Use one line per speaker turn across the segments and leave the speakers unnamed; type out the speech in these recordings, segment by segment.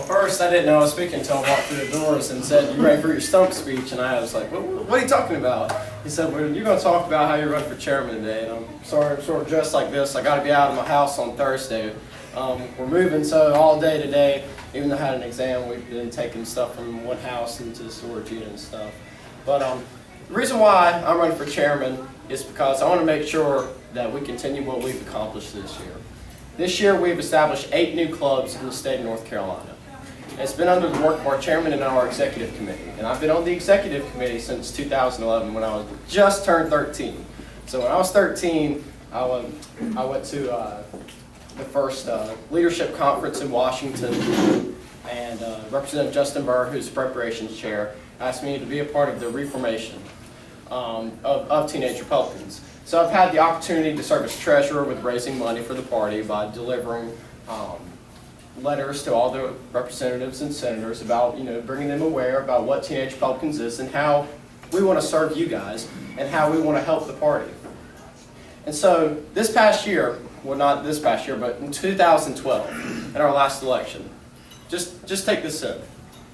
first, I didn't know I was speaking until I walked through the doors and said, "You ready for your stump speech?" And I was like, what are you talking about? He said, "Well, you're going to talk about how you're running for chairman today." And I'm sorry, I'm sort of dressed like this. I got to be out of my house on Thursday. We're moving, so all day today, even though I had an exam, we've been taking stuff from one house into the storage unit and stuff. But the reason why I'm running for chairman is because I want to make sure that we continue what we've accomplished this year. This year, we've established 8 new clubs in the state of North Carolina. It's been under the work of our chairman and our executive committee. And I've been on the executive committee since 2011 when I was just turned 13. So when I was 13, I went to the first leadership conference in Washington, and Representative Justin Burr, who's the preparations chair, asked me to be a part of the reformation of Teenage Republicans. So I've had the opportunity to serve as treasurer with raising money for the party by delivering letters to all the representatives and senators about, bringing them aware about what Teenage Republicans is and how we want to serve you guys and how we want to help the party. And so this past year, well, not this past year, but in 2012, in our last election, just take this in.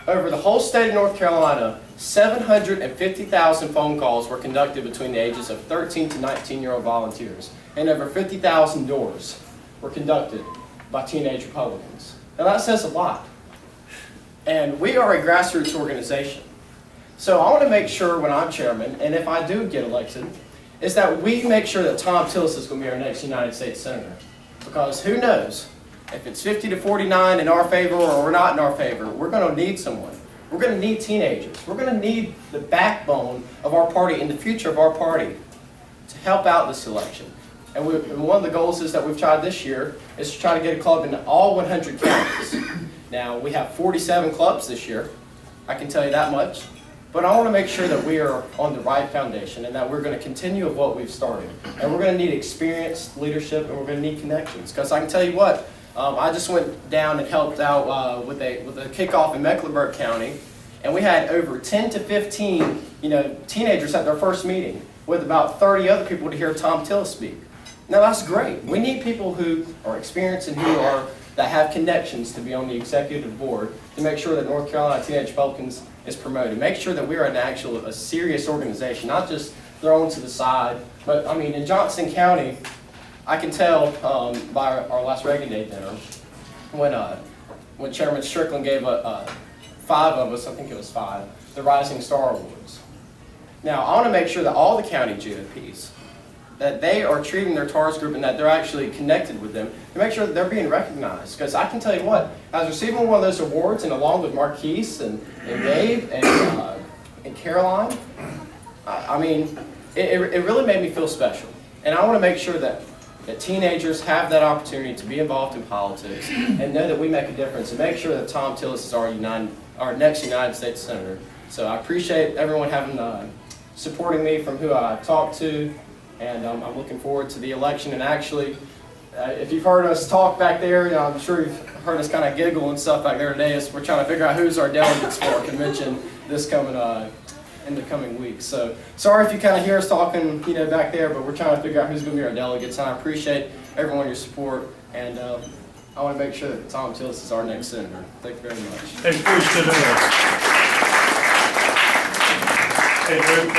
Over the whole state of North Carolina, 750,000 phone calls were conducted between the ages of 13 to 19-year-old volunteers, and over 50,000 doors were conducted by Teenage Republicans. Now that says a lot. And we are a grassroots organization. So I want to make sure when I'm chairman, and if I do get elected, is that we make sure that Tom Tillis is going to be our next United States Senator. Because who knows, if it's 50 to 49 in our favor or we're not in our favor, we're going to need someone. We're going to need teenagers. We're going to need the backbone of our party and the future of our party to help out this election. And one of the goals is that we've tried this year is to try to get a club in all 100 counties. Now, we have 47 clubs this year. I can tell you that much. But I want to make sure that we are on the right foundation and that we're going to continue with what we've started. And we're going to need experienced leadership and we're going to need connections. Because I can tell you what, I just went down and helped out with a kickoff in Mecklenburg County. And we had over 10 to 15 teenagers at their first meeting with about 30 other people to hear Tom Tillis speak. Now that's great. We need people who are experienced and that have connections to be on the executive board to make sure that North Carolina Teenage Republicans is promoted. Make sure that we are a serious organization, not just thrown to the side. But I mean, in Johnson County, I can tell by our last Reagan Day dinner when Chairman Strickland gave 5 of us, I think it was 5, the Rising Star Awards. Now I want to make sure that all the county GOPs, that they are treating their TARS group and that they're actually connected with them to make sure that they're being recognized. Because I can tell you what, I was receiving one of those awards and along with Marquise and Dave and Caroline, I mean, it really made me feel special. And I want to make sure that teenagers have that opportunity to be involved in politics and know that we make a difference and make sure that Tom Tillis is our next United States Senator. So I appreciate everyone supporting me from who I talked to. And I'm looking forward to the election. And actually, if you've heard us talk back there, I'm sure you've heard us kind of giggle and stuff back there today as we're trying to figure out who's our delegates for our convention this coming in the coming weeks. So sorry if you kind of hear us talking, back there, but we're trying to figure out who's going to be our delegates. And I appreciate everyone your support. And I want to make sure that Tom Tillis is our next senator. Thank you very much.
Hey, please sit down. Hey, Rick,